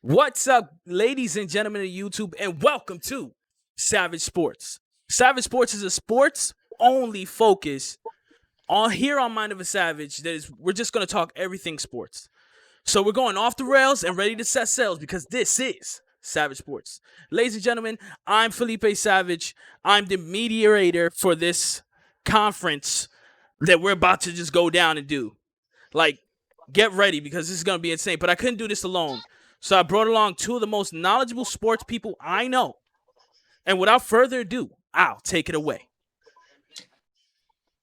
What's up, ladies and gentlemen of YouTube, and welcome to Savage Sports. Savage Sports is a sports only focus on here on Mind of a Savage. We're just gonna talk everything sports. So we're going off the rails and ready to set sails because this is Savage Sports. Ladies and gentlemen, I'm Felipe Savage. I'm the mediator for this conference that we're about to just go down and do. Like, get ready because this is gonna be insane. But I couldn't do this alone. So I brought along two of the most knowledgeable sports people I know. And without further ado, I'll take it away.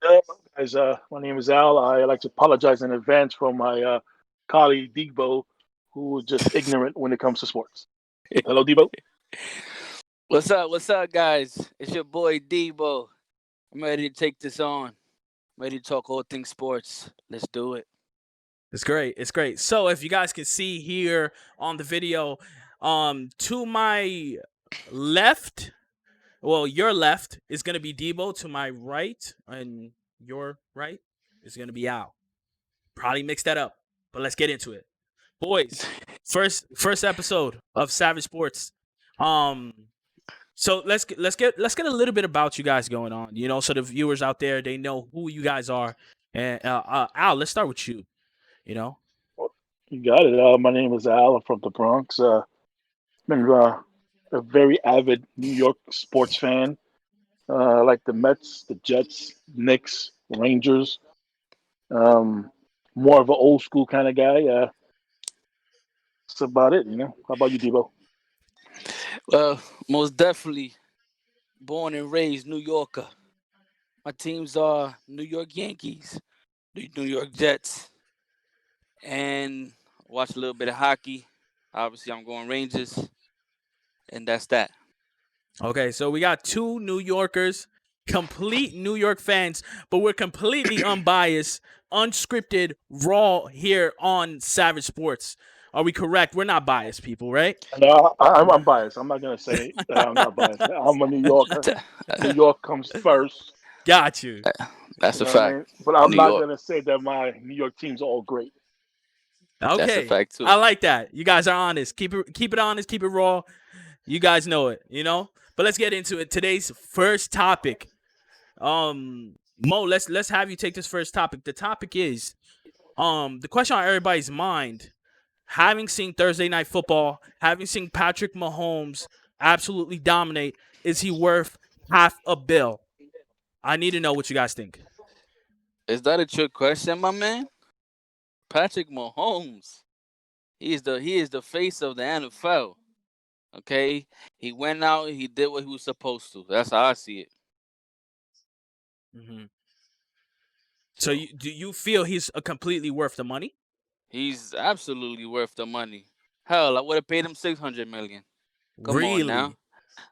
Yeah, guys, my name is Al. I like to apologize in advance for my colleague Debo, who is just ignorant when it comes to sports. Hello, Debo. What's up? What's up, guys? It's your boy Debo. I'm ready to take this on. I'm ready to talk all things sports. Let's do it. It's great. It's great. So if you guys can see here on the video, to my left, well, your left is gonna be Debo. To my right, and your right is gonna be Al. Probably mixed that up, but let's get into it, boys. First episode of Savage Sports. Um, so let's get a little bit about you guys going on. So the viewers out there, they know who you guys are. And Al, let's start with you. You know, You got it. My name is Al. I'm from the Bronx. Been a very avid New York sports fan. I like the Mets, the Jets, Knicks, Rangers. Um, More of an old school kind of guy. That's about it. How about you, Debo? Well, most definitely born and raised New Yorker. My teams are New York Yankees, New York Jets, and watch a little bit of hockey. Obviously, I'm going Rangers, and that's that. okay, so we got two New Yorkers, complete New York fans, but we're completely unbiased, unscripted, raw here on Savage Sports. Are we correct? We're not biased people, right? No, I'm biased. I'm not gonna say that I'm not biased. I'm a New Yorker. New York comes first. Got you. That's You a know what I fact. mean? But I'm New not York. gonna say that my New York team's all great. That's a Okay. fact too. I like that. You guys are honest. Keep it honest, keep it raw. You guys know it. But let's get into it. Today's first topic. Mo, let's have you take this first topic. The topic is the question on everybody's mind. Having seen Thursday Night Football, having seen Patrick Mahomes absolutely dominate, is he worth half a bill? I need to know what you guys think. Is that a trick question, my man? Patrick Mahomes. He is the face of the NFL. Okay, he went out. He did what he was supposed to. That's how I see it. Mm-hmm. So So do you feel he's completely worth the money? He's absolutely worth the money. Hell, I would have paid him 600 million. Come on now.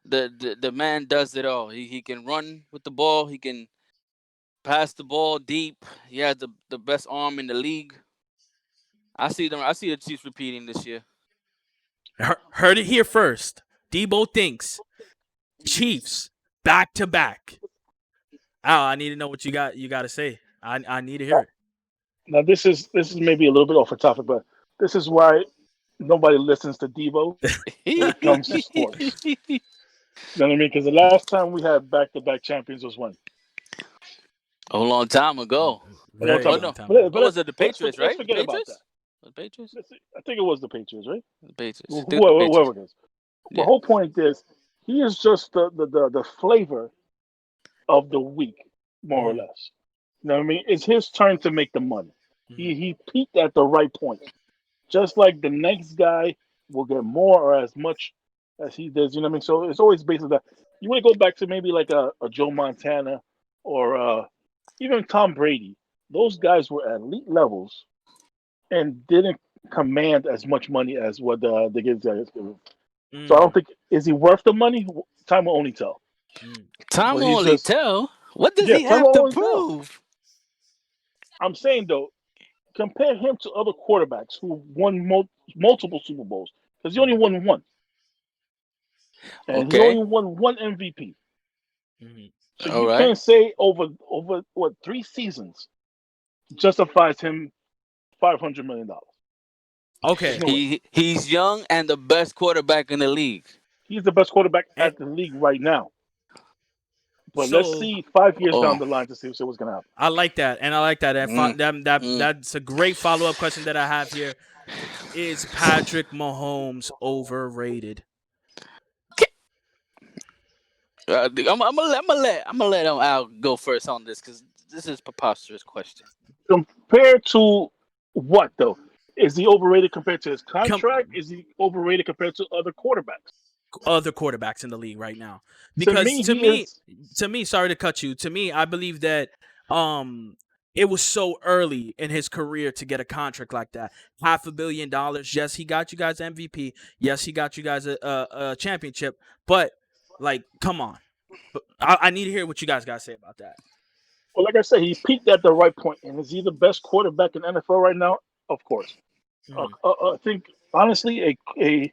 Really? The man does it all. He can run with the ball. He can pass the ball deep. He has the best arm in the league. I see them. I see the Chiefs repeating this year. Heard it here first. Debo thinks Chiefs back to back. Al, I need to know what you got to say. I need to hear it. now this is maybe a little bit off the topic, but this is why nobody listens to Devo when it comes to sports. You know what I mean? Because the last time we had back-to-back champions was when A long time ago. a long Very Oh time long no, ago. time But, ago. what but was it? The Patriots, let's right? The forget about that. Patriots. The Patriots. I think it was the Patriots, right? The Patriots. I think the Whoever Patriots. it is. The Yeah. whole point is he is just the flavor of the week, more or Mm-hmm. less. You know what I mean? It's his turn to make the money. Mm-hmm. He peaked at the right point. Just like the next guy will get more or as much as he does. You know what I mean? So it's always based on that. You want to go back to maybe like a Joe Montana or even Tom Brady. Those guys were at elite levels and didn't command as much money as what the guys give. So I don't Mm-hmm. think is he worth the money. Time will only tell. Time But will he's only just tell. What does yeah, he time have will to only tell. prove? I'm saying though, compare him to other quarterbacks who won multiple Super Bowls because he only Mm-hmm. won one, and he Okay. only won one MVP. Mm-hmm. So All you right. can't say over what 3 seasons justifies him $500 million. There's Okay. no way. He's young and the best quarterback in the league. He's the best quarterback And at the league right now. But let's so see 5 years down Oh. the line to see what's going to happen. I like that, and I like that. And Mm, mm. that's a great follow up question that I have here. Is Patrick Mahomes overrated? I'm gonna let Al go first on this because this is a preposterous question. Compared to what, though? Is he overrated compared to his Com- contract? Is he overrated compared to other quarterbacks? Other quarterbacks in the league right now, To because me, he is. to me, sorry to cut you. To me, I believe that um it was so early in his career to get a contract like that. $500 million. Yes, he got you guys MVP. Yes, he got you guys a championship. But like, come on. I need to hear what you guys got to say about that. Well, like I said, he peaked at the right point, and is he the best quarterback in NFL right now? Of course. Mhm. I think honestly, a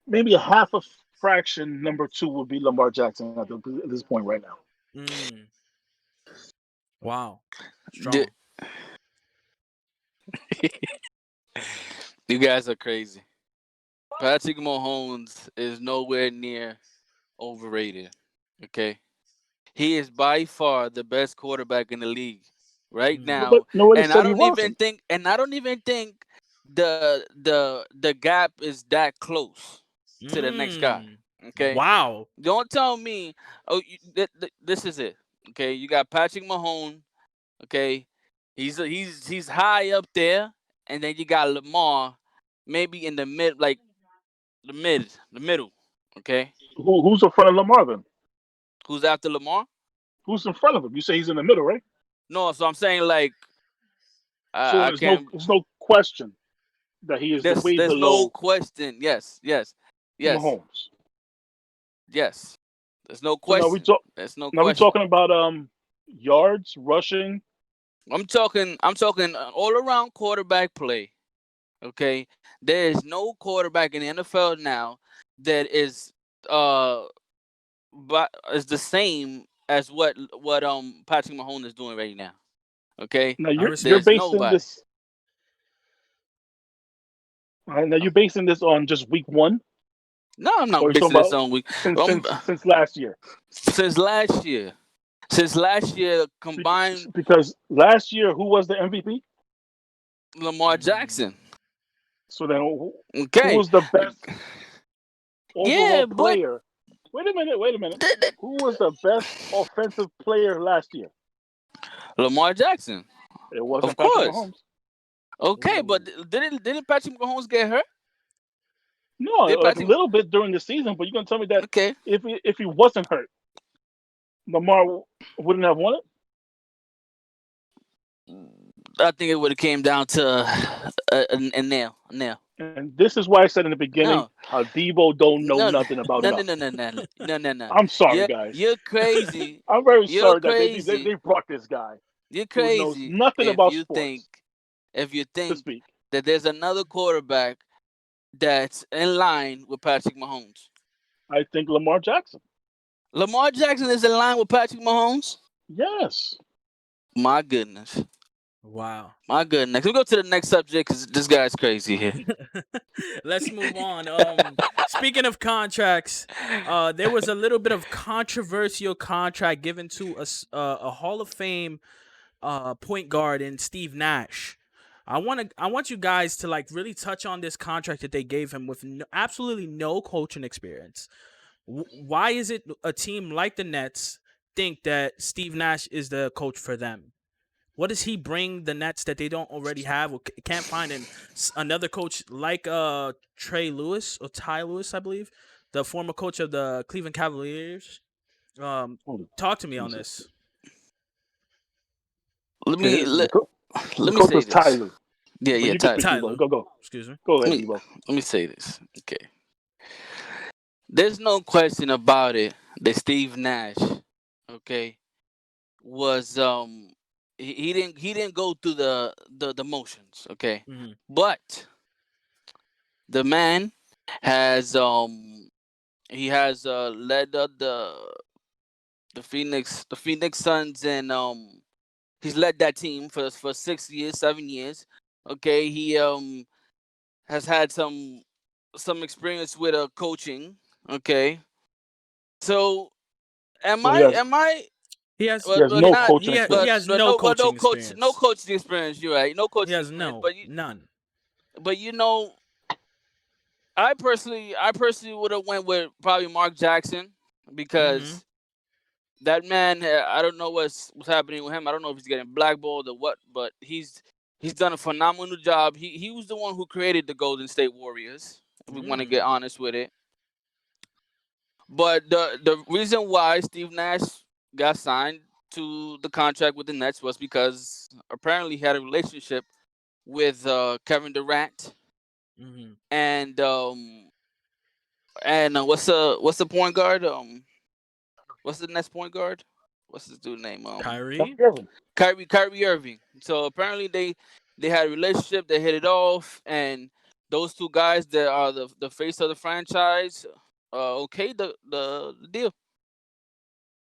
maybe a half a fraction number two would be Lamar Jackson at this point right now. Mm. Wow. D- Strong. you guys are crazy. Patrick Mahomes is nowhere near overrated. Okay, he is by far the best quarterback in the league right Mm. now, Nobody and I said he don't even wasn't. think, the gap is that close to the next guy. Mm. Okay, Wow. don't tell me. Oh, this is it. Okay, you got Patrick Mahomes. Okay, he's high up there, and then you got Lamar, maybe in the mid, like the middle. Okay, Who's in front of Lamar then? who's after Lamar? Who's in front of him? You say he's in the middle, right? No, so I'm saying like So I can't. there's no question that he is the way There's no below question. Yes, yes, yes, Mahomes. yes. There's no So question. There's no now we question. talking about yards rushing. I'm talking all around quarterback play. Okay, there is no quarterback in the NFL now that uh but is the same as what Patrick Mahomes is doing right now. Okay, Now I you're respect there's it. basing nobody. this. Now you're basing this on just week one, No, I'm or not you're talking basing this about on week. since Um, since since last year. since last year, since last year combined, Because last year, who was the MVP? Lamar Mm. Jackson. So then, who Okay, was the best overall yeah, but player? Wait a minute. Wait a minute. Who was the best offensive player last year? Lamar Jackson, It of wasn't Patrick course. Mahomes. Okay, but Ooh. didn't Patrick Mahomes get hurt? No, Did like a Patrick? little bit during the season, but you're gonna tell me that Okay, if he wasn't hurt, Lamar wouldn't have won it. I think it would have came down to a nail, a nail. And this is why I said in the beginning No, how Debo don't know no, no, nothing about no, no, no, nothing. no. I'm sorry, You're guys. you're crazy. I'm very You're sorry that they crazy. brought this guy You're who knows crazy nothing about sports if you to think speak. that there's another quarterback that's in line with Patrick Mahomes. I think Lamar Jackson. Lamar Jackson is in line with Patrick Mahomes. Yes. My goodness. Wow. My goodness. We'll go to the next subject because this guy's crazy here. Let's move on. Speaking of contracts, there was a little bit of controversial contract given to a Hall of Fame point guard in Steve Nash. I want you guys to like really touch on this contract that they gave him with absolutely no coaching experience. Why is it a team like the Nets think that Steve Nash is the coach for them? What does he bring the Nets that they don't already have or can't find in another coach like Trey Lewis or Ty Lewis, I believe, the former coach of the Cleveland Cavaliers? Hold on. Talk to me Let me on see. this. Let Okay, me let, the let me coach say was this. Tyler. Yeah, But you can Tyler. speak, Debo. Tyler, Go. excuse me. Go Let ahead, me Debo. let me say this. Okay. There's no question about it that Steve Nash, okay, was he didn't go through the motions, okay? Mm-hmm. But the man has he has led the Phoenix Suns, and he's led that team for 6 years, 7 years. Okay, has had some experience with coaching. Okay, so am So I am I He has he has but no not coaching he experience. has no no coaching coach experience. experience. You're right, no He coaching has experience. But none. I personally would have went with probably Mark Jackson Mm-hmm. because that man, I don't know what's happening with him. I don't know if he's getting blackballed or what, but he's done a phenomenal job. He was the one who created the Golden State Warriors. If we want to get Mm. honest with it, but the reason why Steve Nash got signed to the contract with the Nets was because apparently he had a relationship with Kevin Durant Mm-hmm. and what's the point guard what's the next point guard? What's his dude name? Kyrie. Kyrie Irving. So apparently they had a relationship. They hit it off, and those two guys that are the face of the franchise. Okay, the deal.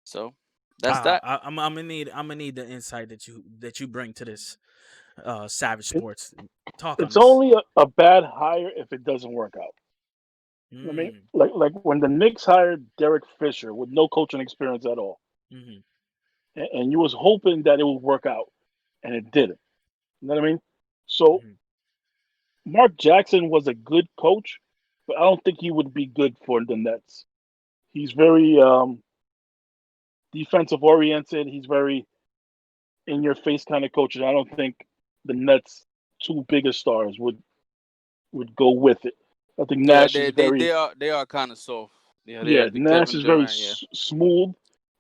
So that's that. I'm gonna need the insight that you bring to this Savage It, Sports. Talk on it's this. only a bad hire if it doesn't work out. I mean, Mm. like when the Knicks hired Derek Fisher with no coaching experience at all, Mm-hmm. and you was hoping that it would work out, and it didn't. You know what I mean? So Mm-hmm. Mark Jackson was a good coach, but I don't think he would be good for the Nets. He's very defensive oriented. He's very in your face kind of coach, and I don't think the Nets' two biggest stars would go with it. I think Yeah, Nash is very they are kind of soft. Yeah, they yeah, are. The Nash Kevin is very Durant. Yeah. smooth,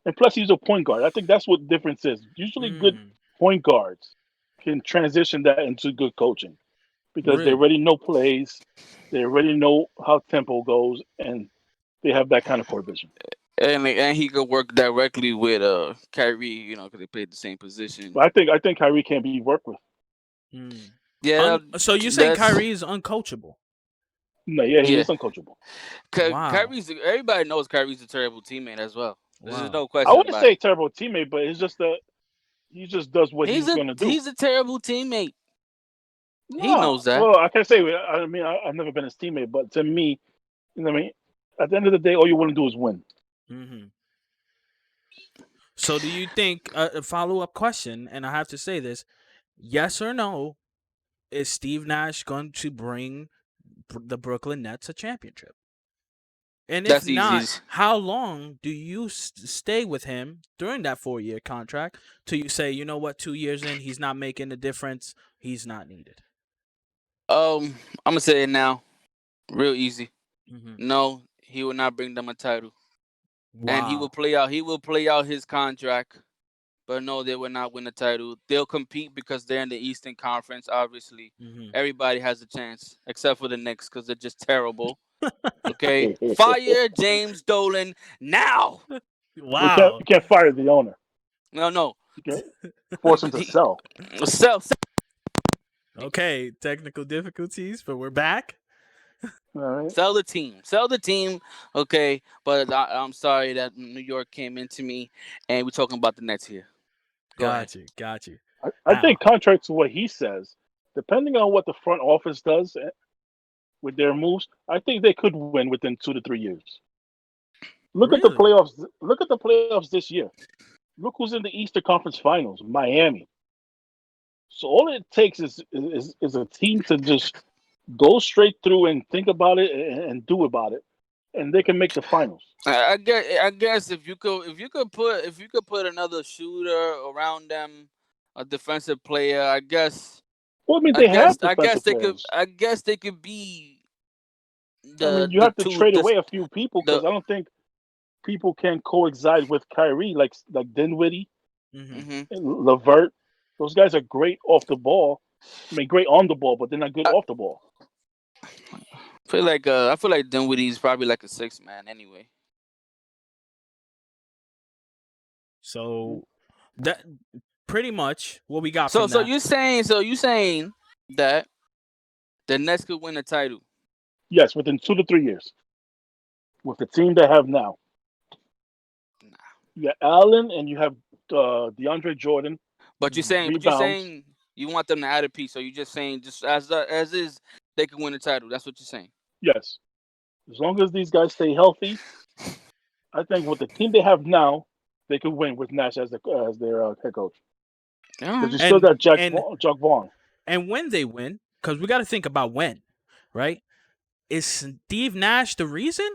and plus he's a point guard. I think that's what the difference is. Usually, good Mm. point guards can transition that into good coaching because they Really? already know plays, they already know how tempo goes, and they have that kind of court vision. And he could work directly with Kyrie, because they played the same position. But I think Kyrie can't be worked with. Mm. Yeah, So you saying that's Kyrie is uncoachable? No, yeah, he yeah. is uncoachable. Wow. Kyrie's everybody knows Kyrie's a terrible teammate as well. There's Wow. no I question wouldn't about say it. terrible teammate, but it's just that he just does what He's he's a gonna do. he's a terrible teammate. He No, knows that. well, I can't say. I mean, I've never been his teammate, but to me, you know what I mean. At the end of the day, all you want to do is win. Mm-hmm. So do you think a follow up question? And I have to say this: yes or no? Is Steve Nash going to bring the Brooklyn Nets a championship? And if That's easy. not, how long do you stay with him during that 4 year contract till you say, you know what, 2 years in, he's not making a difference, he's not needed? I'm gonna say it now, real easy. Mm-hmm. No, he will not bring them a title, and he will Wow. play out. He will play out his contract. But no, they will not win the title. They'll compete because they're in the Eastern Conference. Obviously, Mm-hmm. everybody has a chance except for the Knicks because they're just terrible. Okay, fire James Dolan now. We can't Wow. you can't fire the owner. No. You can force him to He, sell. sell. Okay, technical difficulties, but we're back. All right. Sell the team. Sell the team. Okay, but I'm sorry that New York came into me, and we're talking about the Nets here. Go ahead. Got you. Got you. I think Now, contrary to what he says, depending on what the front office does with their moves, I think they could win within 2 to 3 years. Look at the really? playoffs. Look at the playoffs this year. Look who's in the Eastern Conference Finals, Miami. So all it takes is a team to just go straight through and think about it and do about it, and they can make the finals. I guess if you could put another shooter around them, a defensive player, Well, I mean, they have I guess defensive they could players. I guess they could be I mean, you the have to two trade away a few people the because I don't think people can coexist with Kyrie like Dinwiddie Mm-hmm. hmm and Levert. Those guys are great off the ball. I mean, great on the ball, but they're not good I off the ball. feel like Dinwiddie's probably like a six man anyway. So that pretty much what we got So from so that. you saying that the Nets could win a title. Yes, within 2 to 3 years with the team they have now. You got Allen and you have DeAndre Jordan, But Mhm. you're rebounds. saying you want them to add a piece. So you're just saying just as is they can win the title. That's what you're saying. Yes, as long as these guys stay healthy, I think with the team they have now, they could win with Nash as their head coach. All Because right. you still got And Jack Vaughn. and when they win, because we got to think about when, right? Is Steve Nash the reason?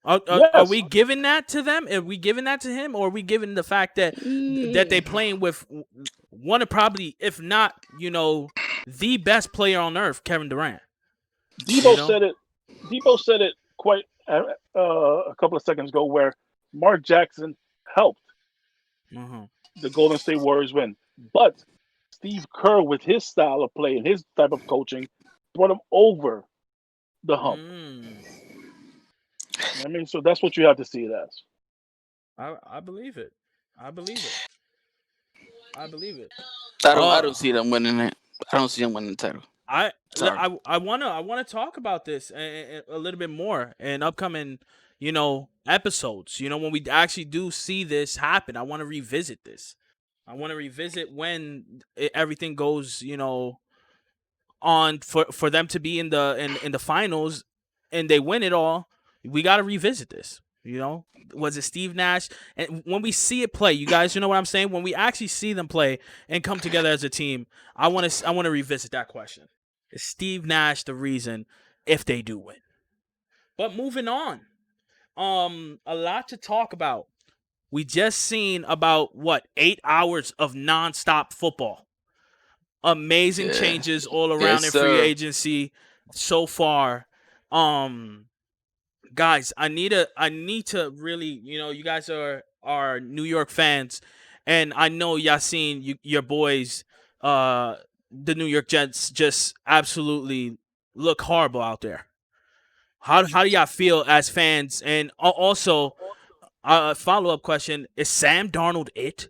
Are Yes, we giving that to them? Are we giving that to him, or are we giving the fact that they Mm. playing with one of probably, if not, the best player on earth, Kevin Durant? You Debo know. said it. Debo said it quite a couple of seconds ago, where Mark Jackson helped Mm-hmm. the Golden State Warriors win, but Steve Kerr, with his style of play and his type of coaching, brought him over the hump. Mm. I mean, so that's what you have to see it as. I believe it. I believe it. I believe it. I don't see them winning it. I don't see them winning the title. I Sorry. wanna talk about this a little bit more in upcoming episodes. When we actually do see this happen, I want to revisit this. I want to revisit when everything goes on for them to be in the finals and they win it all. We got to revisit this. Was it Steve Nash? And when we see it play, you guys, you know what I'm saying? When we actually see them play and come together as a team, I want to revisit that question. Is Steve Nash the reason if they do win? But moving on, a lot to talk about. We just seen about 8 hours of nonstop football. Amazing Yeah. changes all Yes, around in free sir. agency so far. Guys, I need to really, you guys are New York fans, and I know y'all seen your boys, the New York Jets, just absolutely look horrible out there. How do y'all feel as fans? And also, a follow up question: is Sam Darnold it?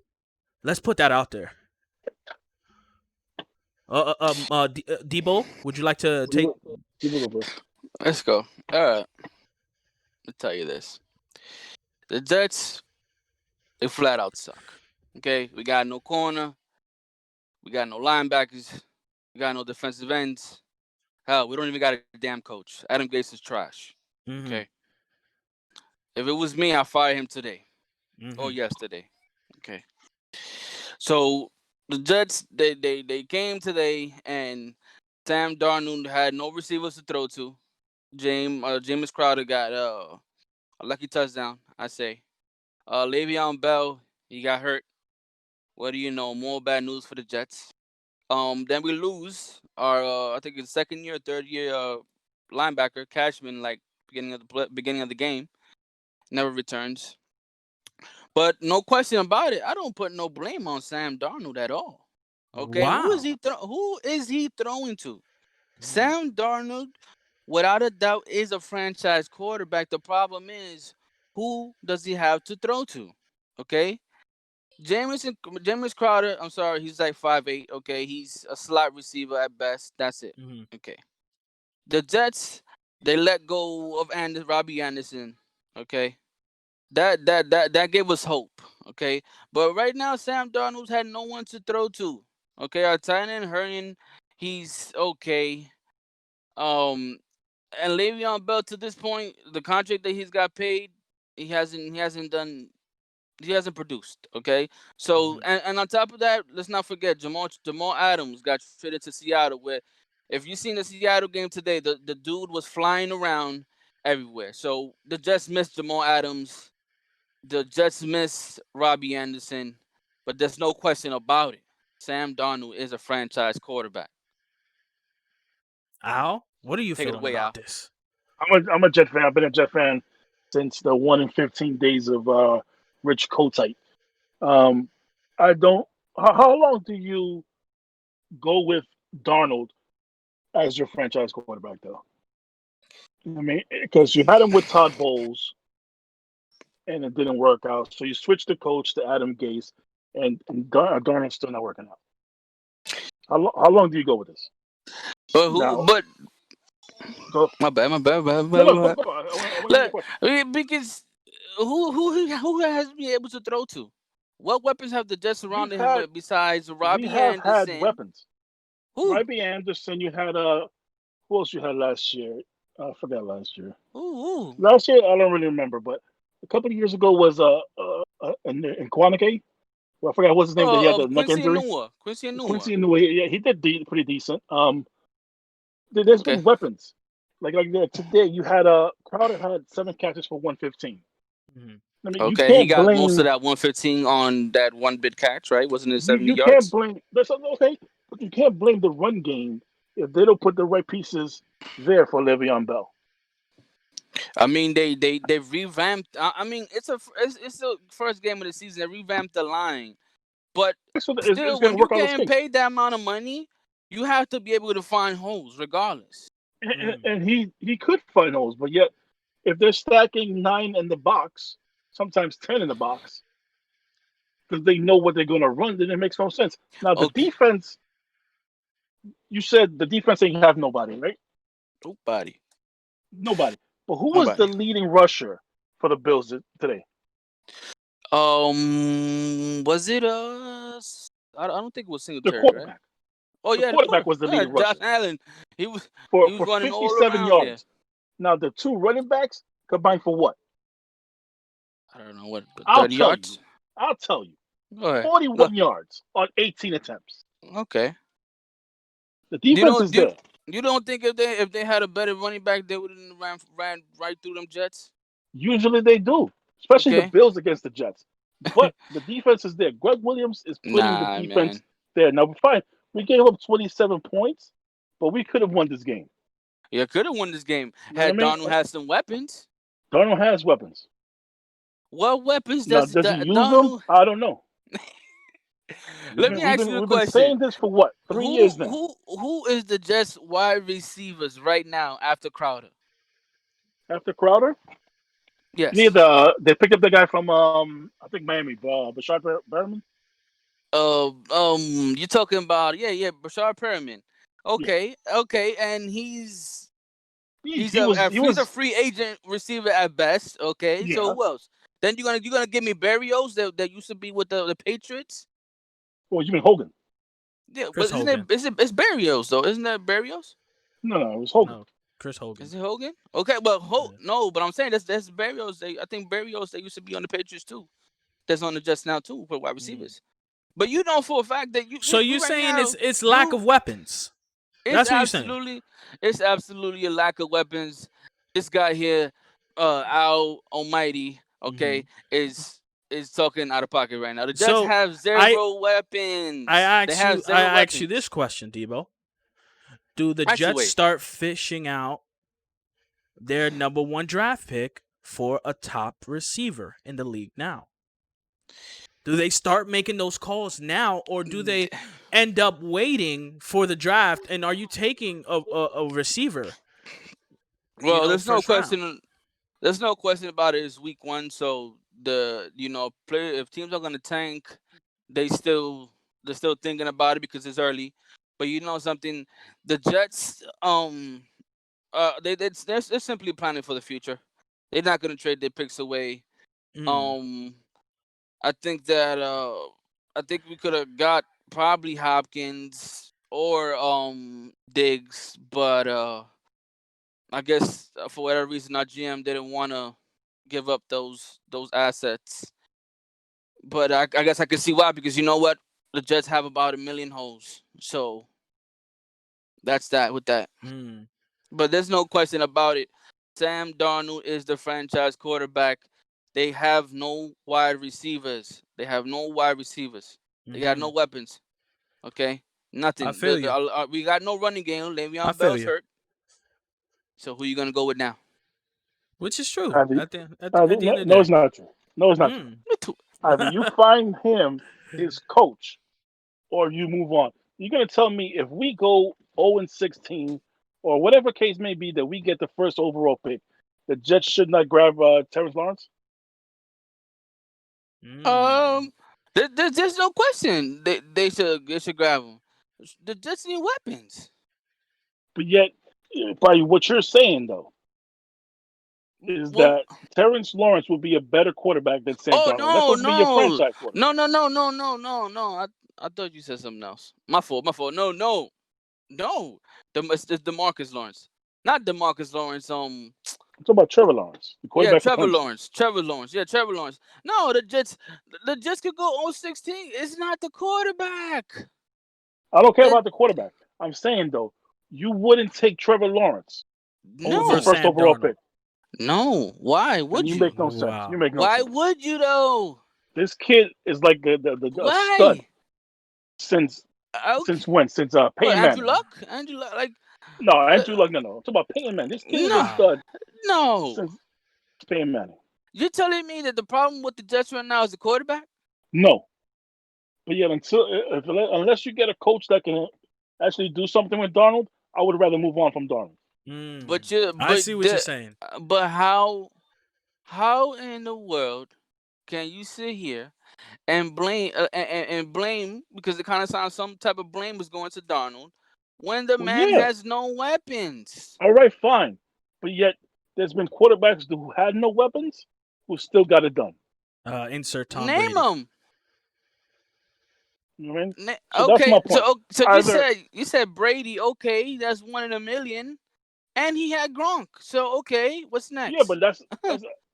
Let's put that out there. Debo, would you like to take? Debo go first. Let's go. All right. I'll tell you this. The Jets, they flat out suck. Okay? We got no corner. We got no linebackers. We got no defensive ends. Hell, we don't even got a damn coach. Adam Gase is trash. Mm-hmm. Okay? If it was me, I'd fire him today Mm-hmm. or yesterday. Okay? So the Jets, they came today, and Sam Darnold had no receivers to throw to. James Crowder got a lucky touchdown, I say. Le'Veon Bell, he got hurt. What do you know? More bad news for the Jets. Then we lose our I think it's second year, third year linebacker Cashman, like beginning of the game, never returns. But no question about it, I don't put no blame on Sam Darnold at all. Okay, Wow. who is he throwing to? Sam Darnold, without a doubt, is a franchise quarterback. The problem is, who does he have to throw to? Okay, James Crowder. I'm sorry, he's like 5'8". Okay, he's a slot receiver at best. That's it. Mm-hmm. Okay, the Jets, they let go of Robbie Anderson. Okay, that gave us hope. Okay, but right now Sam Darnold had no one to throw to. Okay, our tight end Hernan, he's okay. Um, and Le'Veon Bell, to this point, the contract that he's got paid, he hasn't produced. Okay, so Mm-hmm. and on top of that, let's not forget Jamal Adams got traded to Seattle. Where, if you seen the Seattle game today, the dude was flying around everywhere. So the Jets missed Jamal Adams. The Jets miss Robbie Anderson, but there's no question about it. Sam Darnold is a franchise quarterback. Al, what are you Take it feeling away, about Al. this? I'm a Jet fan. I've been a Jet fan since the 1 in 15 days of Rich Kotite. Um, I don't. How long do you go with Darnold as your franchise quarterback, though? I mean, because you had him with Todd Bowles and it didn't work out, so you switched the coach to Adam Gase, and Darnold's still not working out. How long do you go with this? But who? Now, But go. my bad, my bad, my No, bad, no, my go, bad. go. I want to hear your Look, question. I mean, because who has been able to throw to? What weapons have the Jets We've surrounded him had with besides we Robbie have had Anderson? weapons. Who? Robbie Anderson. You had Who else you had last year? I forgot last year. Ooh. Last year I don't really remember, but a couple of years ago was in Quantico. Well, I forgot what's his name that he had the neck Quincy injury. Anua. Quincy Anua. Quincy Inouye, yeah, he did pretty decent. There's Okay. been weapons. Today, you had Crowder had 7 catches for 115. Mhm. I mean, you Okay. He can't got most of blame that 115 on that one big catch, right? Wasn't it you. 70 You can't yards? blame. That's okay, but you can't blame the run game if they don't put the right pieces there for Le'Veon Bell. I mean, they revamped. I mean, it's the first game of the season. They revamped the line, but So it's still, going when to you're work out his getting case, paid that amount of money, you have to be able to find holes, regardless. and he could find holes, but yet if they're stacking 9 in the box, sometimes 10 in the box, because they know what they're going to run, then it makes no sense. Now the Okay, defense, you said the defense ain't have nobody, right? nobody, Nobody. But who was the nobody. leading rusher for the Bills today? Was it I don't think it was The Singletary, right? quarterback. Oh The yeah, the quarterback quarter. was the Yeah, leading Josh rusher Allen. He was he for was running all 57 around there. yards. Now the two running backs combined for what? I don't know what I'll 30 tell yards. you. I'll tell you. Go ahead. Go. 41 yards on 18 attempts. Okay. The You defense don't is you there. you don't think if they had a better running back, they would have ran right through them Jets? Usually they do, especially the Okay. Bills against the Jets. But the defense is there. Greg Williams is putting the Nah, defense man. there. Now, fine. We gave up 27 points, but we could have won this game. You could have won this game You know what I had mean? Donald had some weapons. Darnold has weapons. What weapons Now, does does he use them? Donald? I don't know. Let me ask you a We've been question. saying this for what, 3 years now? Who is the Jets wide receivers right now after Crowder? After Crowder, you need Yes. they picked up the guy from I think Miami, Bashard Berman. You're talking about yeah, Bashar Perriman. Yeah, Okay, and he was he he's a was free agent receiver at best. Okay, so yeah. who else? Then you're gonna give me Barrios that used to be with the Patriots. Well, you mean Hogan? Yeah, Chris but Hogan. it's Barrios though? Isn't that Barrios? No, it was Hogan. No, Chris Hogan. Is it Hogan? Okay, but Yeah. no, but I'm saying that's Barrios. I think Barrios they used to be on the Patriots too. That's on the Jets now too for wide Mm. receivers. But you know for a fact that So you you right saying now it's lack you of weapons? it's That's what you're saying. absolutely a lack of weapons. This guy here, Al Almighty, okay, Hmm. is talking out of pocket right now. The Jets So have I zero I weapons. They ask have you I zero ask you this weapons. question, Debo. Do the Jets Actually, start fishing out their number one draft pick for a top receiver in the league now? Do they start making those calls now, or do they end up waiting for the draft? And are you taking a receiver, well, first round? there's no question about it. It's week one, so play if teams are gonna tank, they still they're still thinking about it because it's early. But you know something, the Jets they're simply planning for the future. They're not gonna trade their picks away. Mm. Um, I think that I think we could have got probably Hopkins or Diggs, but I guess for whatever reason our GM didn't want to give up those assets. But I guess I can see why, because you know what, the Jets have about 1,000,000 holes, so that's that with that. Mm. But there's no question about it. Sam Darnold is the franchise quarterback. They have no wide receivers. They have no wide receivers. They got no Hmm. weapons. Okay, I nothing. feel you. We got no running game. I Le'Veon feel Bell's you. hurt. So who you gonna go with now? Which is true Ivy, at the end of the no, day. it's not true. No, it's not true. Mm. Me too. Either you find him his coach, or you move on. You're gonna tell me if we go 0-16, or whatever case may be, that we get the first overall pick, the Jets should not grab Terrence Lawrence? Mm. Um, there's no question. They should grab him. The Jets need weapons. But yet, by what you're saying though, is Well, that Terrence Lawrence would be a better quarterback than Sam oh Darnold. That's no supposed to be your no franchise quarterback. no. I thought you said something else. My fault. No. It's DeMarcus Lawrence, not DeMarcus Lawrence. I'm talking about Trevor Lawrence, the Yeah, quarterback for Clemson. Trevor Lawrence. Yeah, Trevor Lawrence. No, the Jets could go 0-16. It's not the quarterback. I don't care It about the quarterback. I'm saying though, you wouldn't take Trevor Lawrence over the Over no, first Sam overall Darnold. pick, no. Why and would you you? make no sense. You Wow. make no Why sense. would you though? This kid is like a stud Why? since Okay. when? Since What, Peyton Andrew Manning. Luck? Andrew Luck, like, No, uh, Andrew Luck. No. I'm talking about Peyton Manning. This kid is a no, Wow. stud no. since Peyton Manning. You're telling me that the problem with the Jets right now is the quarterback? No, but yet unless you get a coach that can actually do something with Darnold, I would rather move on from Darnold. But Mm. you, I but see what you're the, saying. but how in the world can you sit here and blame and blame, because it kind of sounds some type of blame was going to Darnold when the Well, man yeah, has no weapons? all right, fine, but yet there's been quarterbacks who had no weapons who still got it done. Insert Tom Name Brady. them. You know what I mean? Na- So that's okay, my point. so Either you said Brady. Okay, that's 1 in a million, and he had Gronk. So okay, what's yeah, next? but that's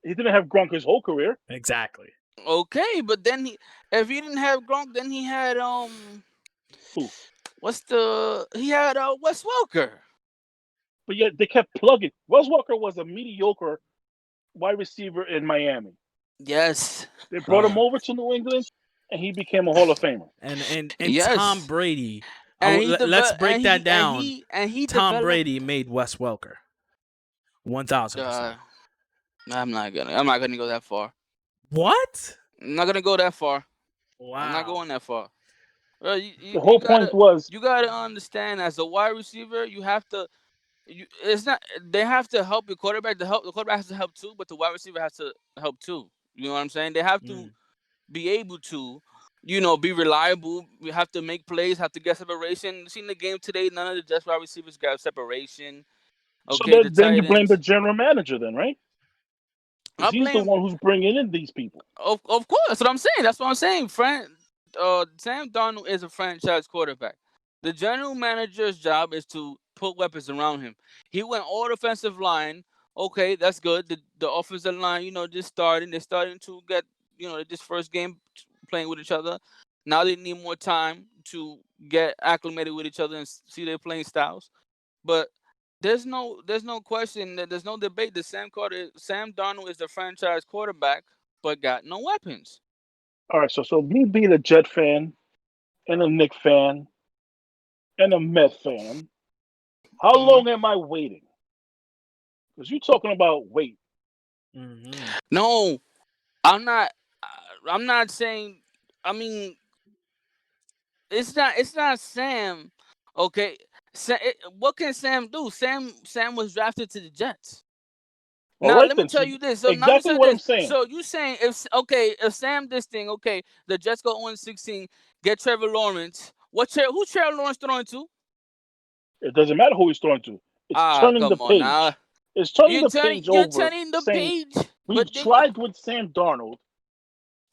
he didn't have Gronk his whole career. Exactly. Okay, but then if he didn't have Gronk, then he had Who? he had Wes Welker. But yet they kept plugging. Wes Walker was a mediocre wide receiver in Miami. Yes, They brought him Uh, over to New England, and he became a Hall of Famer. and Tom yes, Brady. and Let's break that down. he Tom developed. Brady made Wes Welker. 1000%. Uh, I'm not gonna go that far. What? I'm not gonna go that far. I'm not Wow. going that far. Well, The whole point was, you gotta understand, as a wide receiver, you have to. It's not. They have to help your quarterback. The quarterback has to help too, but the wide receiver has to help too. You know what I'm saying? They have to Mm. be able to, be reliable. We have to make plays. Have to get separation. You seen the game today? None of the Jets wide receivers got separation. so Okay, the that then you tight blame the ends. general manager, then, right? I Because he's the blame. one who's bringing in these people. Of course, that's what I'm saying. That's what I'm saying. Sam Darnold is a franchise quarterback. The general manager's job is to put weapons around him. He went all defensive line. Okay, that's good. The offensive line, just starting. They're starting to get, this first game playing with each other. Now they need more time to get acclimated with each other and see their playing styles. But there's no question that there's no debate that Sam Darnold is the franchise quarterback, but got no weapons. All right, so me being a Jet fan and a Knick fan and a Met fan, how Hmm. long am I waiting? Because you're talking about wait. Hmm. No, I'm not. I'm not saying. I mean, it's not Sam. Okay, what can Sam do? Sam was drafted to the Jets. All Now right let me then. tell So you this. So now let me exactly tell you what I'm this. saying. So you saying, if Sam this thing, okay, the Jets go 1-16, get Trevor Lawrence. Who's Trevor Lawrence throwing to? It doesn't matter who he's throwing to. It's turning the Come on now. page. It's turning the page You're over, turning the saying page, we've but then tried with Sam Darnold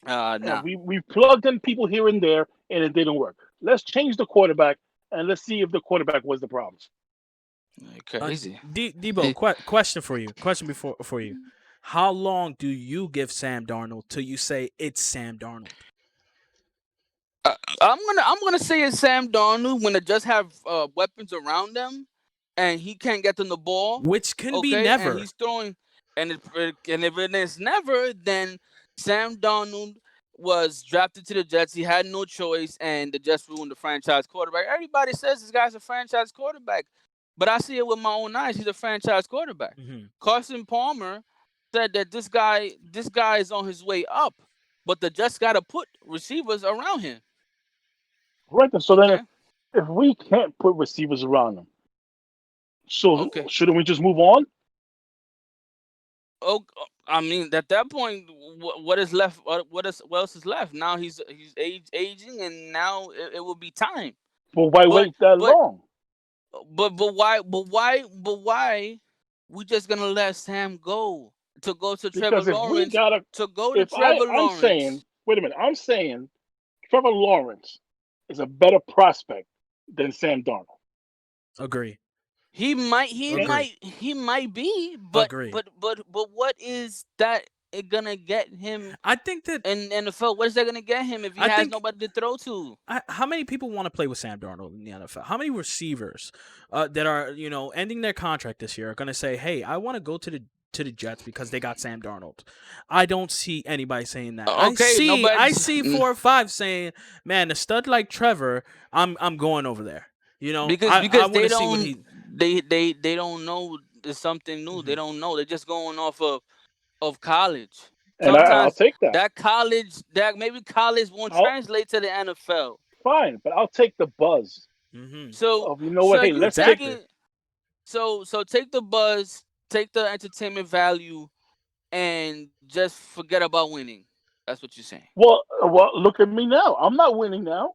and nah. we've plugged in people here and there and it didn't work. Let's change the quarterback and let's see if the quarterback was the problem. Crazy. Debo, question for you. Question for you. How long do you give Sam Darnold till you say it's Sam Darnold? I'm gonna say it's Sam Darnold when they just have weapons around them, and he can't get them the ball. Which can be Okay, and never. he's throwing, and if it is never, then Sam Darnold was drafted to the Jets. He had no choice, and the Jets ruined the franchise quarterback. Everybody says this guy's a franchise quarterback, but I see it with my own eyes. He's a franchise quarterback. Hmm. Carson Palmer said that this guy is on his way up, but the Jets got to put receivers around him. Right then. So then Okay. if we can't put receivers around them, so Okay. shouldn't we just move on? Oh, I mean, at that point, what is left? What else is left? Now he's aging, and now it will be time. Well, why But wait that but long? but why we just gonna let Sam go to Trevor Because if we Lawrence gotta to go to if Trevor I'm saying, Lawrence? wait a minute, I'm saying Trevor Lawrence is a better prospect than Sam Darnold. Agree. Agree. he might be, but Agree. what is that gonna get him I think that in NFL? What is that gonna get him if he I has think nobody to throw to? how many people want to play with Sam Darnold in the NFL? How many receivers that are ending their contract this year are going to say, "Hey, I want to go to the Jets because they got Sam Darnold"? I don't see anybody saying that. Okay, I nobody's see 4 or 5 saying, "Man, a stud like Trevor, I'm going over there." I because want to see what he. they don't know there's something new. They Mhm. don't know. They're just going off of college. and I'll Sometimes take that. that maybe college won't I'll translate to the NFL. fine, but I'll take the buzz Mhm. So of, you know what? so Hey, you let's take. Exactly. taking so take the buzz, take the entertainment value, and just forget about winning. That's what you're saying. Well, look at me now. I'm not winning now.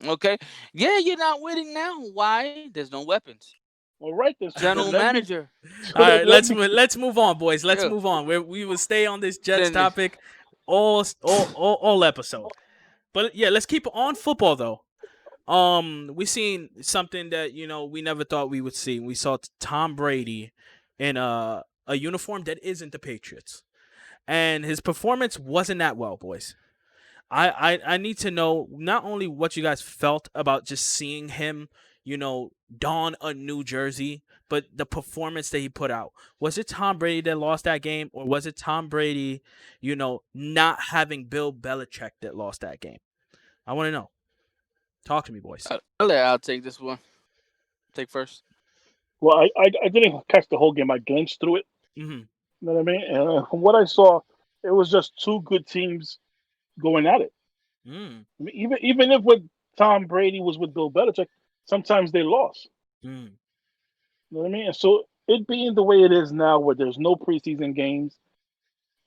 Okay. Yeah, you're not winning now. Why? There's no weapons. All right, then. So General then let me. manager. So All then right, let me. let's move on, boys. Let's Yeah. move on. We will stay on this Jets Then topic all episode. But yeah, let's keep on football though. We seen something that we never thought we would see. We saw Tom Brady in a uniform that isn't the Patriots, and his performance wasn't that well, boys. I need to know not only what you guys felt about just seeing him, don a new jersey, but the performance that he put out. Was it Tom Brady that lost that game, or was it Tom Brady, not having Bill Belichick that lost that game? I want to know. Talk to me, boys. I'll take this one. Take first. Well, I didn't catch the whole game. I glanced through it. Mm-hmm. You know what I mean? And from what I saw, it was just two good teams going at it. Mm. I mean, even if with Tom Brady was with Bill Belichick, sometimes they lost. Mm. You know what I mean? And so it being the way it is now, where there's no preseason games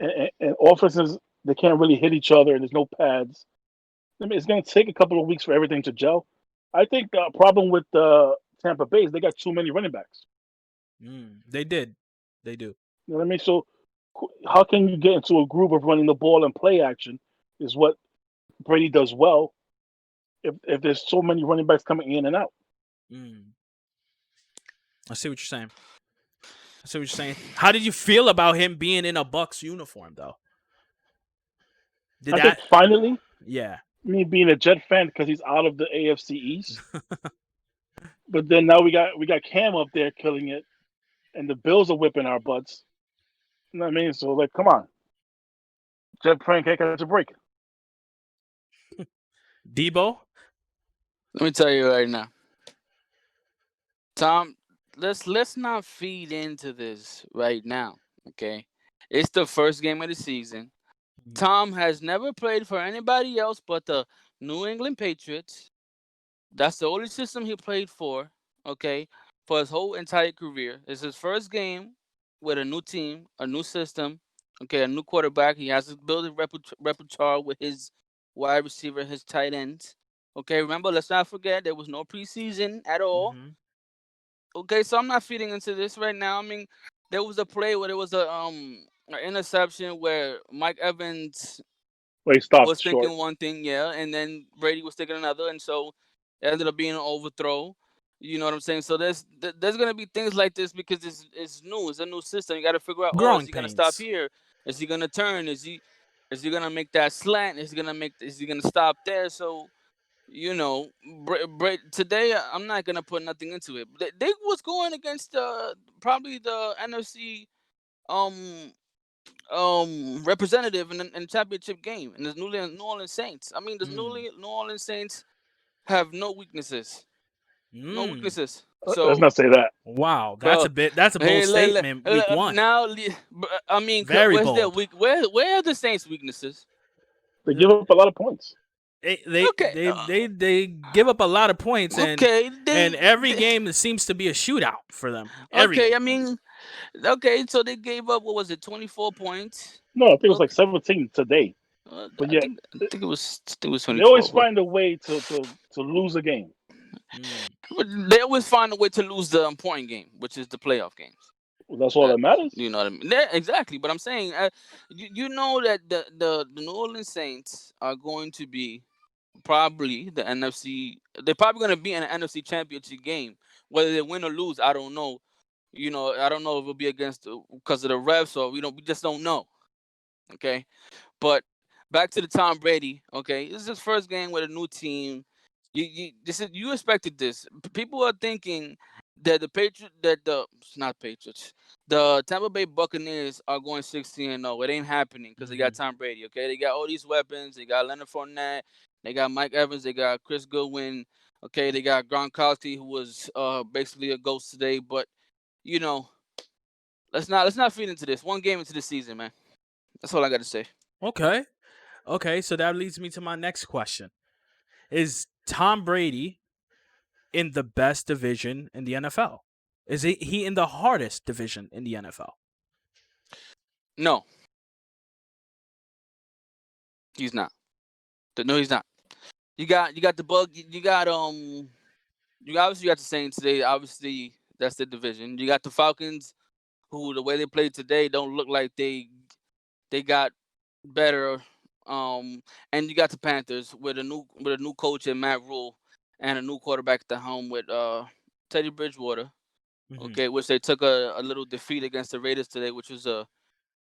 and offenses they can't really hit each other, and there's no pads. I mean, it's going to take a couple of weeks for everything to gel. I think the problem with Tampa Bay is they got too many running backs. Mm. They did. They do. You know what I mean? So how can you get into a groove of running the ball and play action? Is what Brady does well. If there's so many running backs coming in and out. Mm. I see what you're saying. I see what you're saying. How did you feel about him being in a Bucks uniform, though? Did I think that? finally, Yeah. me being a Jet fan because he's out of the AFC East. But then now we got Cam up there killing it, and the Bills are whipping our butts. You know what I mean? So like, come on, Jet fan can't catch a break. Debo. Let me tell you right now, Tom. Let's not feed into this right now. Okay, it's the first game of the season. Tom has never played for anybody else but the New England Patriots. That's the only system he played for. Okay, for his whole entire career. It's his first game with a new team, a new system. Okay, a new quarterback. He has to build a repertoire with his wide receiver, his tight ends. Okay, remember, let's not forget there was no preseason at all. Mm-hmm. Okay, so I'm not feeding into this right now. I mean, there was a play where there was an interception where Mike Evans Well, he stopped was short. thinking one thing, yeah, and then Brady was thinking another, and so it ended up being an overthrow. You know what I'm saying? So there's gonna be things like this because it's new. It's a new system. You got to figure out. Oh, is Growing he gonna stop pains. here? Is he gonna turn? Is he gonna make that slant? Is he gonna stop there? So today I'm not gonna put nothing into it. They was going against probably the NFC um representative in the championship game, and the New Orleans Saints. I mean, the Mm. New Orleans Saints have no weaknesses, no Mm. weaknesses. Let's So, not say that. Wow, that's bro, a bit. That's a bold hey, statement. Week one, now, I mean, very where's their bold. weak? Where are the Saints' weaknesses? They give up a lot of points. They they Okay, they they, they give up a lot of points, and okay, and every game seems to be a shootout for them. Every okay. I game. mean, okay. So they gave up, what was it, 24 points? No, I think it was like Okay, 17 today. But yet I think it was they always 24. But find a way to lose a game. Mm. they always find a way to lose the important game, which is the playoff games. Well, that's all that matters. You know what I mean? Yeah, exactly. But I'm saying, you know that the New Orleans Saints are going to be probably the NFC. They're probably going to be in an NFC Championship game Whether they win or lose, I don't know. I don't know if it'll be because of the refs or we just don't know. Okay, but back to the Tom Brady. Okay, this is his first game with a new team. You expected this. People are thinking that not Patriots, the Tampa Bay Buccaneers are going 16-0. It ain't happening because they got Tom Brady. Okay, they got all these weapons. They got Leonard Fournette. They got Mike Evans. They got Chris Goodwin. Okay, they got Gronkowski, who was basically a ghost today. But let's not feed into this. One game into the season, man. That's all I got to say. Okay, so that leads me to my next question. Is Tom Brady in the best division in the NFL? Is he in the hardest division in the NFL? No, he's not. No, he's not. You got the bug. You obviously got the Saints today. Obviously, that's the division. You got the Falcons, who the way they played today don't look like they got better. And you got the Panthers with a new coach and Matt Rule, and a new quarterback at the helm with Teddy Bridgewater. Okay, which they took a little defeat against the Raiders today, which was a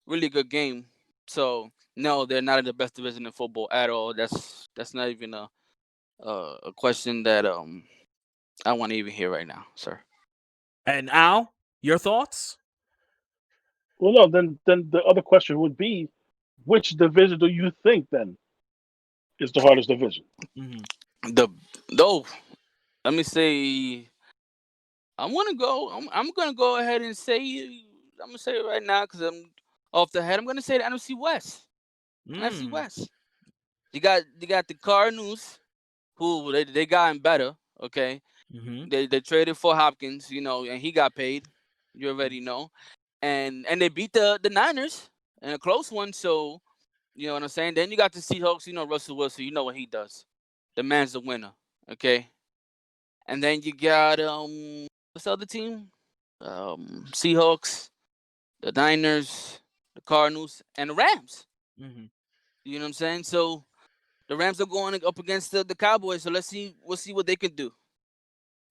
really good game. So no, they're not in the best division in football at all. That's not even a question that I want to even hear right now, sir. And Al, your thoughts? Well, no. Then the other question would be, which division do you think then is the hardest division? Let me say, I'm gonna go ahead and say I'm gonna say it right now because I'm off the head. I'm gonna say the NFC West. NFC West. You got the Cardinals, who they gotten better. Okay, they traded for Hopkins, and he got paid. You already know, and they beat the Niners in a close one. So you know what I'm saying. Then you got the Seahawks. Russell Wilson. You know what he does. The man's the winner. Okay, and then you got what's the other team? Seahawks, the Niners, the Cardinals, and the Rams. You know what I'm saying? So the Rams are going up against the Cowboys. So we'll see what they can do.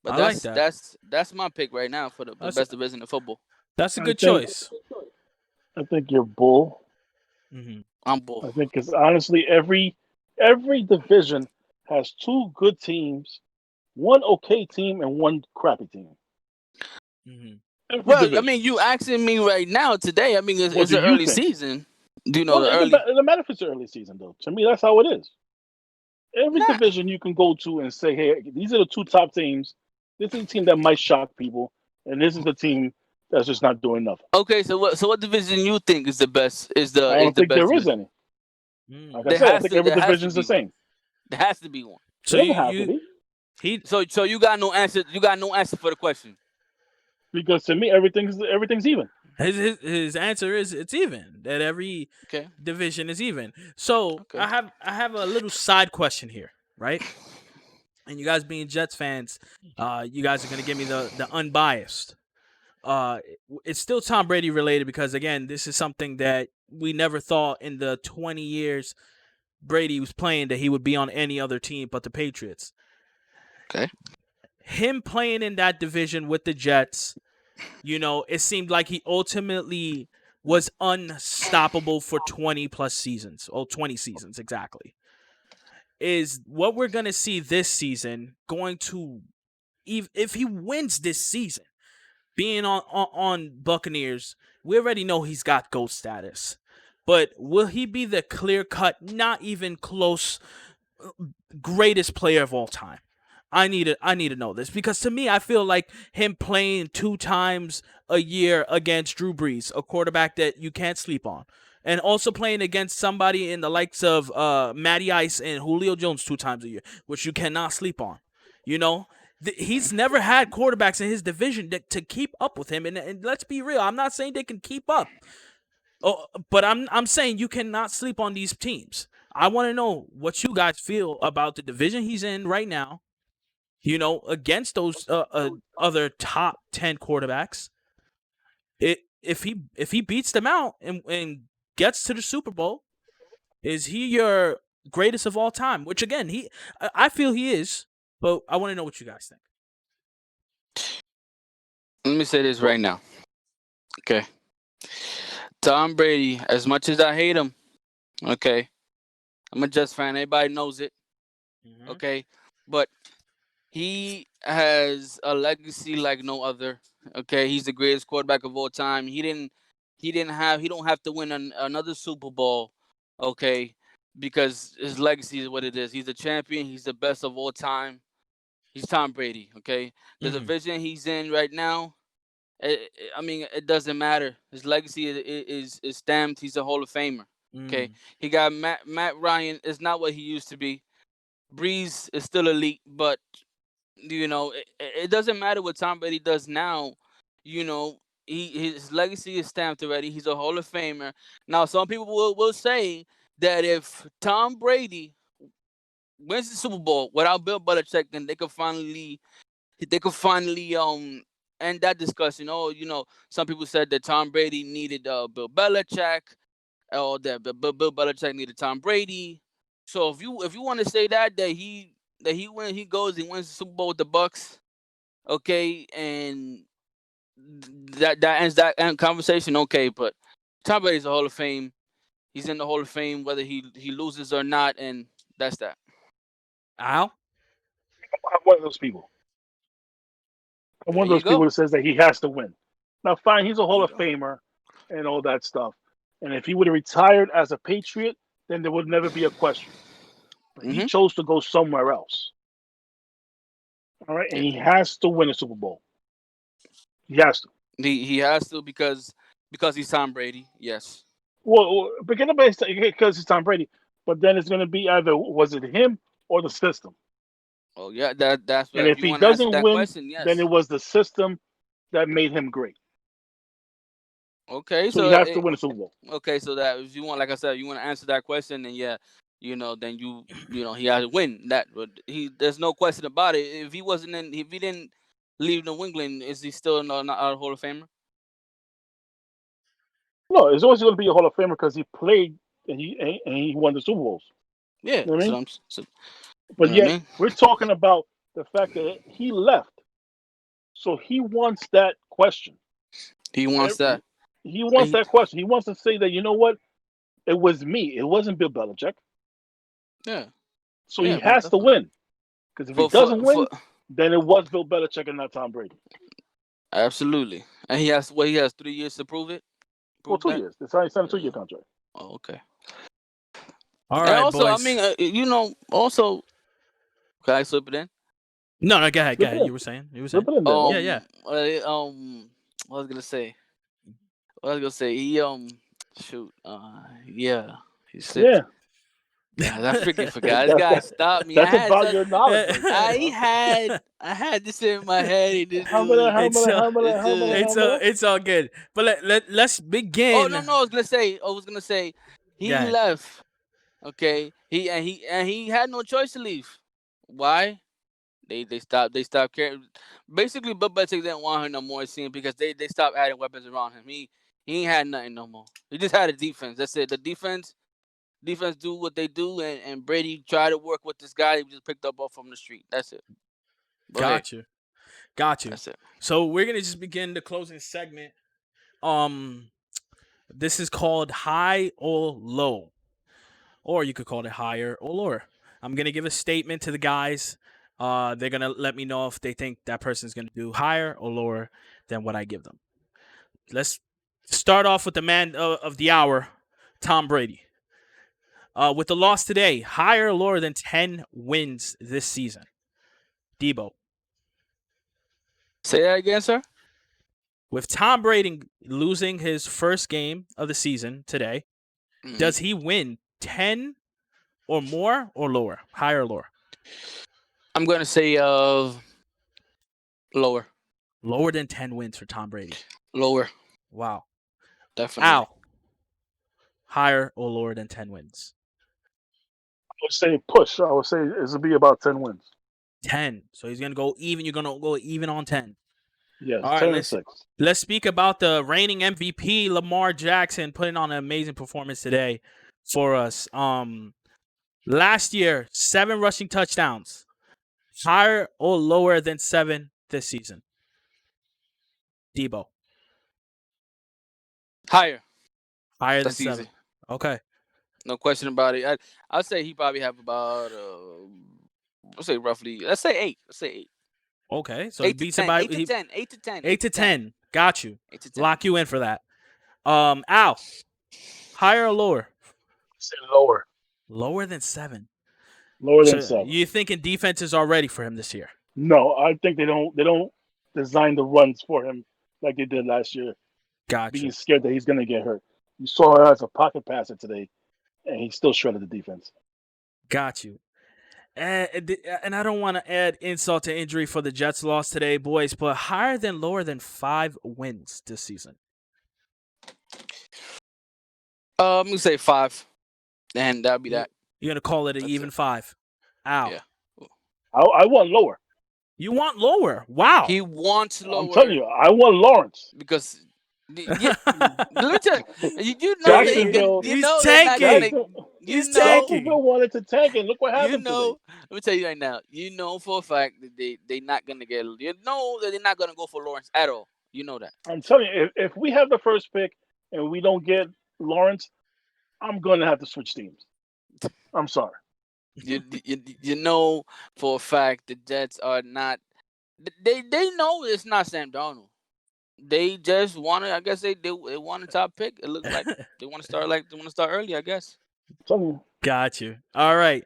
But I like that. that's my pick right now for the best division of football. That's a good choice. I think you're bull. I'm bull. I think because honestly, every division has two good teams, one okay team, and one crappy team. Well, division. I mean, you asking me right now today. I mean, it's an early season. Do you know the early? It doesn't matter if it's the early season, though. To me, that's how it is. Every division you can go to and say, "Hey, these are the two top teams. This is a team that might shock people, and this is the team that's just not doing nothing." Okay, so what division you think is the best? I don't think there is any. Like I said, I think every division is the same. There has to be one. So it doesn't have to be. So you got no answer. You got no answer for the question. Because to me, everything's even. His answer is it's even. That every division is even. So I have a little side question here, right? And you guys being Jets fans, you guys are gonna give me the unbiased. It's still Tom Brady related because again, this is something that we never thought in the 20 years Brady was playing that he would be on any other team but the Patriots. Okay. Him playing in that division with the Jets, it seemed like he ultimately was unstoppable for 20 plus seasons. 20 seasons exactly. Is what we're going to see this season going to, if he wins this season, being on Buccaneers, we already know he's got GOAT status. But will he be the clear-cut, not even close, greatest player of all time? I need to know this because to me, I feel like him playing 2 times a year against Drew Brees, a quarterback that you can't sleep on, and also playing against somebody in the likes of Matty Ice and Julio Jones 2 times a year, which you cannot sleep on. He's never had quarterbacks in his division to keep up with him, and let's be real. I'm not saying they can keep up, but I'm saying you cannot sleep on these teams. I want to know what you guys feel about the division he's in right now. Against those other top 10 quarterbacks, if he beats them out and gets to the Super Bowl, is he your greatest of all time? Which again, I feel he is, but I want to know what you guys think. Let me say this right now. Okay. Tom Brady, as much as I hate him, okay, I'm a Jets fan. Everybody knows it. Mm-hmm. Okay. But he has a legacy like no other. Okay. He's the greatest quarterback of all time. He don't have to win another Super Bowl. Okay. Because his legacy is what it is. He's a champion. He's the best of all time. He's Tom Brady. Okay. The Mm-hmm. division he's in right now, I mean, it doesn't matter. His legacy is stamped. He's a Hall of Famer. Okay, Mm. he got Matt Ryan. Is not what he used to be. Breeze is still elite, but it doesn't matter what Tom Brady does now. You know, his legacy is stamped already. He's a Hall of Famer. Now, some people will say that if Tom Brady wins the Super Bowl without Bill Belichick, then they could finally end that discussion. Oh, some people said that Tom Brady needed Bill Belichick, or that Bill Belichick needed Tom Brady. So if you want to say that he goes and wins the Super Bowl with the Bucks, okay, and that ends that conversation, okay. But Tom Brady's a Hall of Fame. He's in the Hall of Fame whether he loses or not, and that's that. Al? I'm one of those people. I'm There one of you those people go. that says that he has to win. Now, fine, he's a There Hall you of go. Famer and all that stuff. And if he would have retired as a Patriot, then there would never be a question. But he Mhm. chose to go somewhere else. All right, and Yeah. he has to win a Super Bowl. He has to. He has to because he's Tom Brady. Yes. Well, forget about because it's Tom Brady, but then it's going to be either was it him or the system. Oh yeah, that's what. And If if you he want to answer doesn't that win, question, then yes. it was the system that made him great. Okay, So he so has to win a Super Bowl. okay, so that if you want, like I said, you want to answer that question, then yeah, then he has to win that. But there's no question about it. If he didn't leave New England, is he still not a Hall of Famer? No, it's always going to be a Hall of Famer because he played and he won the Super Bowls. Yeah, You know what I mean? you But know what I yet mean. we're talking about the fact that he left, so he wants that question. He wants that. He wants He, that question. He wants to say that what, it was me. It wasn't Bill Belichick. yeah, So he yeah, most has to definitely. win because if he doesn't For win, then it was Bill Belichick and not Tom Brady. absolutely, and he has 3 years to prove it. Well, Prove two that. years. They signed a 2 year Yeah. contract. Oh, okay. All And right, also, I boys. mean, also, can I slip it in? No, no, go ahead, go Slip it ahead. in. You were saying. You were saying. Slip it in there, bro. Yeah, yeah. What was I gonna say? What I was gonna say? He shoot, yeah, he slipped. Yeah, God, I freaking forgot. This that, guy that stopped me. I that's had about such, your knowledge right there, bro. I had this in my head. And this How many? dude, How it's many? How many? this How many? dude. How many? it's all good. But let's Oh begin. no, no, I was gonna say, Go he ahead. left. Okay, he had no choice to leave. Why? They stopped caring. Basically, Bill Belichick didn't want him no more. It seemed because they stopped adding weapons around him. He ain't had nothing no more. He just had a defense. That's it. The defense do what they do, and Brady tried to work with this guy he just picked up off from the street. That's it. Go ahead. Got you. Got you. That's it. So we're gonna just begin the closing segment. Um, this is called high or low, or you could call it higher or lower. I'm gonna give a statement to the guys. They're gonna let me know if they think that person's gonna do higher or lower than what I give them. Let's start off with the man of the hour, Tom Brady. With the loss today, higher or lower than 10 wins this season? Debo. Say that again, sir. With Tom Brady losing his first game of the season today, Mhm. does he win 10 or more or lower? Higher or lower? I'm gonna say lower, Lower than 10 wins for Tom Brady. lower, Wow. definitely. Al, higher or lower than 10 wins? I would say push. I would say it'll be about 10 wins. 10. So he's going to go even. You're going to go even on 10. Yes, All right, 10-6. let's speak about the reigning MVP Lamar Jackson putting on an amazing performance today for us. Last year, 7 rushing touchdowns. Higher or lower than 7 this season? Debo. Higher. Higher than That's 7. easy. Okay. No question about it. I'd say he probably have about let's say roughly. Let's say 8. Let's say 8. Okay. So he 8 to beats it 10. by 8 to 10. 8 to 10. 8 to 10. Got you. 8 to 10. Lock you in for that. Al, higher or lower? Say lower. Lower than 7. Lower than So 7. you thinking defenses are ready for him this year? No, I think they don't design the runs for him like they did last year, Got being you. scared that he's going to get hurt. You saw her as a pocket passer today, and he still shredded the defense. Got you. And I don't want to add insult to injury for the Jets' loss today, boys, but higher than lower than 5 wins this season? I'm gonna say 5, and that'll be that. You're gonna call it an That's even it. 5? Al, Yeah. I want lower. you want lower? Wow. He wants lower. I'm telling you, I want Lawrence. Because yeah, let me tell you, you know Jacksonville- you He's know they're not tanking. gonna. You He's know, tanking. Jacksonville wanted to tank it. Look what you happened know. today. Let me tell you right now. You know for a fact that they not gonna get. You know that they're not gonna go for Lawrence at all. You know that. I'm telling you, if we have the first pick and we don't get Lawrence, I'm going to have to switch teams. I'm sorry. You know for a fact the Jets are not. They know it's not Sam Darnold. They just want to. I guess they want a top pick. It looks like they want to start early. I guess. I'm telling you. Got you. All right.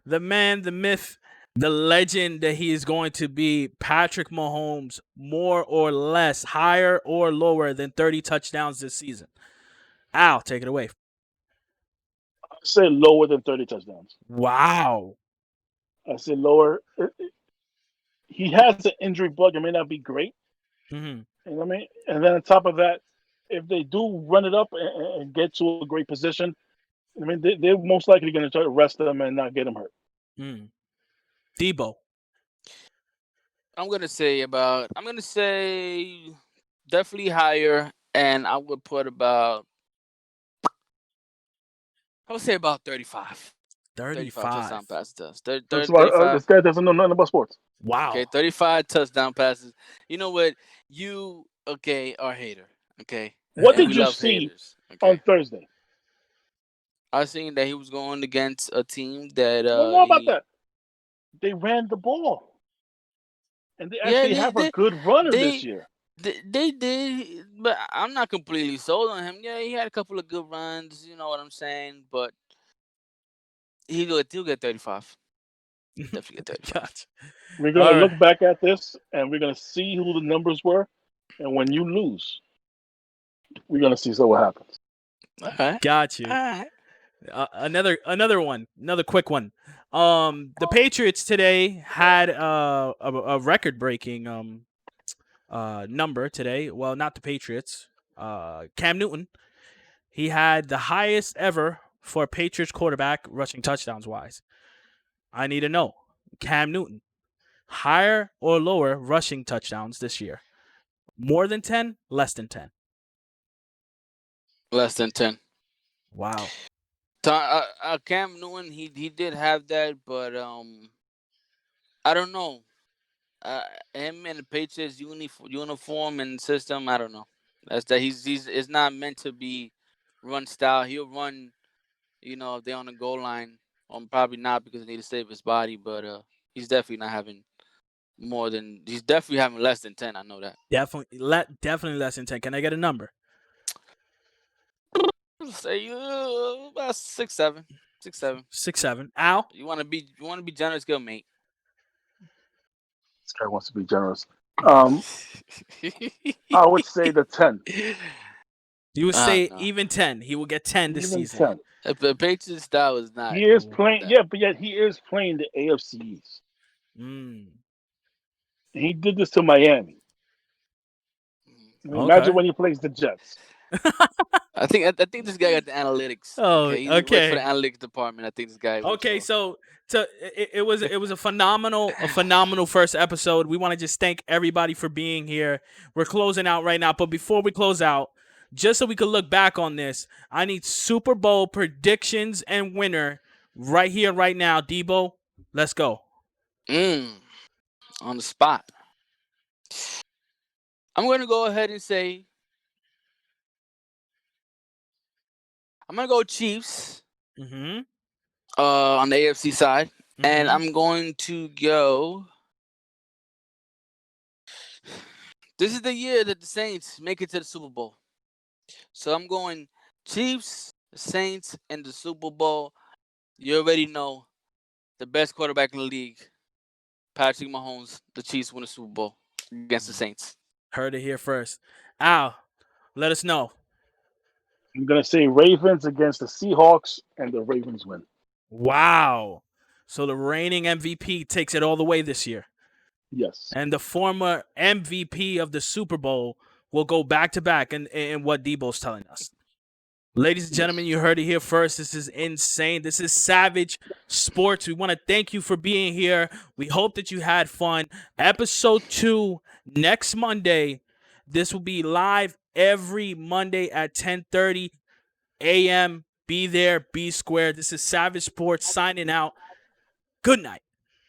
The man, the myth, the legend that he is going to be, Patrick Mahomes, more or less, higher or lower than 30 touchdowns this season. Al, take it away. I say lower than 30 touchdowns. Wow. I say lower. He has an injury bug. It may not be great. Mm-hmm. You know what I mean? And then on top of that, if they do run it up and get to a great position, I mean, they're most likely going to try to rest them and not get him hurt. Mm. Debo. I'm gonna say definitely higher, and I would put about. I would say about 35. 35 touchdown 35. passes. That's why 35. this guy doesn't know nothing about sports. Wow. Okay, 35 touchdown passes. You know what? You are a hater. Okay. What And did we you love see haters. on Okay. Thursday? I seen that he was going against a team that Well, what about that? They ran the ball, and they Yeah, actually have a good runner this year. They did, but I'm not completely sold on him. Yeah, he had a couple of good runs. You know what I'm saying? But he'll get 35. Definitely get 35. Gotcha. We're going All to right. look back at this, and we're going to see who the numbers were, and when you lose, we're going to see what happens. All right. Got you. All right. Another one, another quick one. The Patriots today had a record breaking number today. Well, not the Patriots. Cam Newton. He had the highest ever for a Patriots quarterback rushing touchdowns wise. I need to know, Cam Newton, higher or lower rushing touchdowns this year? More than 10, less than 10? Less than 10. Wow. Cam Newton, he did have that, but I don't know. Him and the Patriots uniform and system, I don't know. That's that he's it's not meant to be run style. He'll run, if they're on the goal line. Probably not because they need to save his body, but he's definitely not having he's definitely having less than 10. I know that. Definitely less than 10. Can I get a number? Say about 6, 7. 6, 7. 6, 7. Al? You wanna be generous, go mate. This guy wants to be generous. I would say the 10. You would say no. even 10. He will get 10 this Even season. 10. The Patriots style is not. He is playing, but yet he is playing the AFC East. Mm. He did this to Miami. Imagine when he plays the Jets. I think this guy got the analytics. Oh, okay. He okay. works for the analytics department. I think this guy. Okay, so it was a phenomenal first episode. We want to just thank everybody for being here. We're closing out right now, but before we close out, just so we could look back on this, I need Super Bowl predictions and winner right here, right now. Debo, let's go. On the spot. I'm going to go ahead and say I'm going to go Chiefs Mm-hmm. on the AFC side. And Mm-hmm. I'm going to go. This is the year that the Saints make it to the Super Bowl. So I'm going Chiefs, Saints, and the Super Bowl. You already know the best quarterback in the league, Patrick Mahomes. The Chiefs win the Super Bowl against the Saints. Heard it here first. Al, let us know. I'm gonna say Ravens against the Seahawks, and the Ravens win. Wow. So the reigning MVP takes it all the way this year. Yes. And the former MVP of the Super Bowl will go back to back in what Debo's telling us. Ladies and gentlemen, Yes. you heard it here first. This is insane. This is Savage Sports. We want to thank you for being here. We hope that you had fun. Episode 2 next Monday. This will be live every Monday at 10:30 a.m. Be there, be square. This is Savage Sports signing out. Good night.